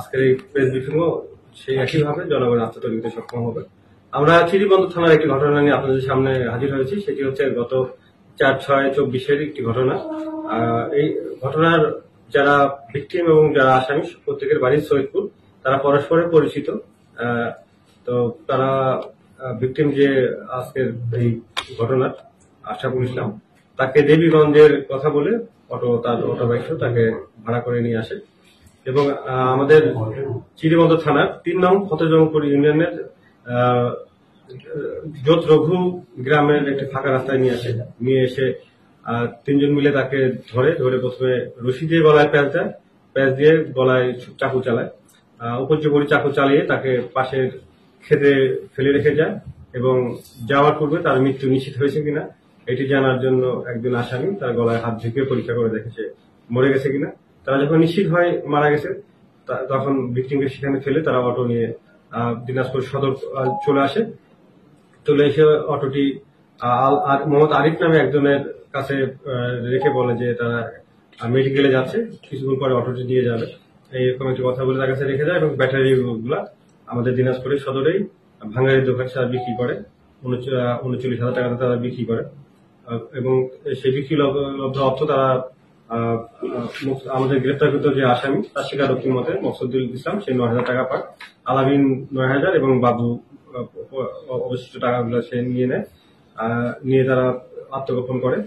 আজকের এই প্রেস ব্রিফিংও সেই একইভাবে জনগণের আস্থা তৈরি করতে সক্ষম হবে। আমরা চিরিবন্দর থানার একটি ঘটনা নিয়ে আপনাদের সামনে হাজির হয়েছি। সেটি হচ্ছে গত 4/6/24 একটি ঘটনা। এই ঘটনার যারা ভিকটিম এবং যারা আসামি প্রত্যেকের বাড়ি সৈয়দপুর, তারা পরস্পরের পরিচিত। তো তারা ভিকটিম যে আজকের এই ঘটনার আশরাফুল ইসলাম, তাকে দেবীগঞ্জের কথা বলে তার অটো বাইকশো তাকে ভাড়া করে নিয়ে আসে এবং আমাদের চিরিবন্দর থানার 3 নং ফতেজংপুর ইউনিয়নের জোত রঘু গ্রামের একটি ফাঁকা রাস্তায় নিয়ে এসে 3 জন মিলে তাকে ধরে প্রথমে রশি দিয়ে গলায় প্যাঁচ দিয়ে গলায় চাকু চালায়। উপর্যুপরি চাকু চালিয়ে তাকে পাশের খেতে ফেলে রেখে যায় এবং যাওয়ার পূর্বে তার মৃত্যু নিশ্চিত হয়েছে কিনা এটি জানার জন্য একজন আসামি তার গলায় হাত ঝুঁকিয়ে পরীক্ষা করে দেখেছে মরে গেছে কিনা। তারা যখন নিশ্চিত হয় মারা গেছে, তখন ভিকটিমকে সেখানে ফেলে তারা অটো নিয়ে দিনাজপুর সদর চলে এসে অটোটি মোহাম্মদ আরিফ নামে একজনের কাছে রেখে বলে যে তারা মেডিকেলে যাচ্ছে, কিছুক্ষণ পরে অটোটি নিয়ে যাবে, এইরকম একটি কথা বলে তার কাছে রেখে যায় এবং ব্যাটারি গুলা আমাদের দিনাজপুরের সদরেই ভাঙ্গারির দোকানে তারা বিক্রি করে 39,000 টাকাতে তারা বিক্রি করে এবং সেই বিক্রি লব্ধ অর্থ তারা আমাদের গ্রেপ্তারকৃত যে আসামি তার স্বীকারোক্তির মতে মকসুদুল ইসলাম সে 9,000 টাকা পায়, আলামিন 9,000 এবং বাবু অবশিষ্ট টাকাগুলো সে নিয়ে তারা আত্মগোপন করে।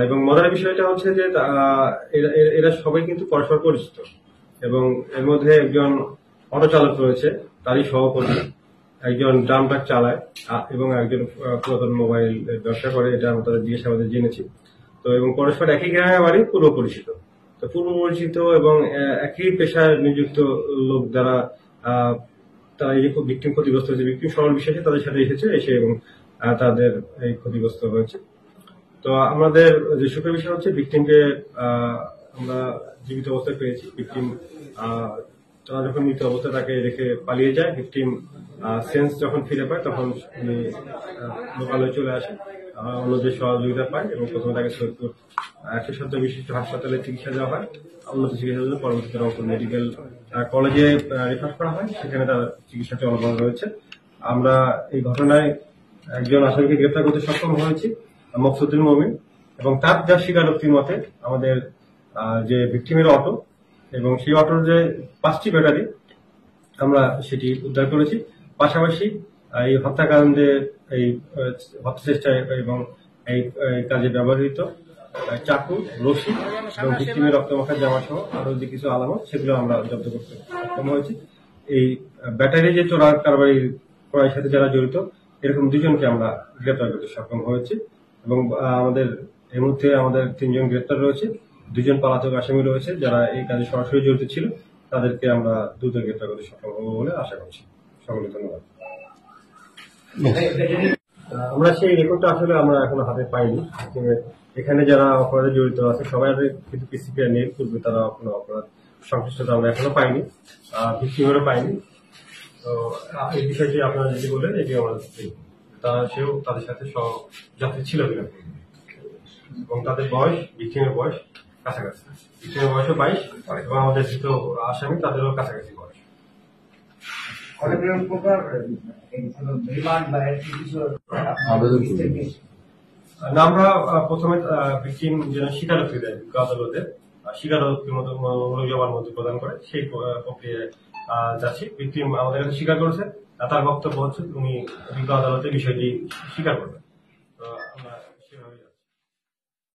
এবং মজার বিষয়টা হচ্ছে যে এরা সবাই কিন্তু পরস্পর পরিচিত এবং এর মধ্যে একজন অটো চালক রয়েছে, তারই সহকর্মী, একজন ড্রাম ট্রাক চালায় এবং একজন পুরাতন মোবাইল ব্যবসা করে, এটা আমরা তাদের জিজ্ঞাসাবাদে জেনেছি। তো এবং পরস্পর একই গ্রামের বাড়ি, পূর্ব পরিচিত এবং একই পেশায় নিযুক্ত লোক দ্বারা তারা এই যে ভিকটিম ক্ষতিগ্রস্ত হয়েছে, ভিকটিম সরল বিশ্বাসে তাদের সাথে এসে এবং তাদের এই ক্ষতিগ্রস্ত হয়েছে। তো আমাদের যে সুখের বিষয় হচ্ছে ভিকটিমকে আমরা জীবিত অবস্থায় পেয়েছি। ভিকটিম তারা যখন মৃত অবস্থায় তাকে রেখে পালিয়ে যায়, ভিকটিম সেন্স যখন ফিরে পায় তখন উনি লোকালয়ে চলে আসে, অন্যদের সহযোগিতা পায় এবং প্রথমে তাকে সৈয়দপুর 100 বিশিষ্ট হাসপাতালে চিকিৎসা দেওয়া হয়। উন্নত চিকিৎসার জন্য পরবর্তীতে রংপুর মেডিকেল কলেজে রেফার করা হয়, সেখানে তার চিকিৎসা চলমান রয়েছে। আমরা এই ঘটনায় একজন আসামিকে গ্রেফতার করতে সক্ষম হয়েছি, মকসুদুল মমিন, এবং তার যা স্বীকারোক্তির মতে আমাদের যে ভিকটিমের অটো এবং সেই অটোর যে 5টি ব্যাটারি আমরা সেটি উদ্ধার করেছি। পাশাপাশি এই হত্যাকাণ্ডে এই হত্যা চেষ্টায় এবং এই কাজে ব্যবহৃত চাকু, রশি এবং ভিকটিমের রক্তমাখা জামা সহ আরো যে কিছু আলামত সেগুলো আমরা জব্দ করতে সক্ষম হয়েছি। এই ব্যাটারি যে চোরা কারবারি ক্রয়ের সাথে যারা জড়িত এরকম 2 জনকে আমরা গ্রেপ্তার করতে সক্ষম হয়েছি এবং আমাদের এই মুহূর্তে আমাদের 3 জন গ্রেপ্তার রয়েছে, 2 জন পলাতক আসামি রয়েছে যারা এই কাজে সরাসরি জড়িত ছিল, তাদেরকে আমরা দ্রুত গ্রেপ্তার করতে সক্ষম হবো বলে আশা করছি। সকলকে ধন্যবাদ। আমরা সেই রেকর্ডটা আসলে আমরা এখনো হাতে পাইনি যে এখানে যারা অপরাধে জড়িত আছে সবাই কিন্তু পিসিপিআর নেই, পূর্বে তারা কোনো অপরাধ সংশ্লিষ্টতা আমরা এখনো পাইনি, ভিকটিমেরও পাইনি। তো এই বিষয়টি আপনারা যদি বলেন এটি আমরা সেও তাদের সাথে সহযাত্রী ছিল কিনা এবং তাদের বয়স, ভিকটিমের বয়স কাছাকাছি, ভিকটিমের বয়সও 22 এবং আমাদের ধৃত আসামি তাদেরও কাছাকাছি বয়স। আমরা প্রথমে ভিকটিম যেন স্বীকারোক্তি দেয় আদালতে, স্বীকারোক্তির মতো জবানবন্দি প্রদান করে সেই প্রক্রিয়ায় যাচ্ছি। ভিকটিম আমাদের কাছে স্বীকার করেছে, তার বক্তব্য হচ্ছে উনি আদালতে বিষয়টি স্বীকার করবেন। তো আমরা সেভাবে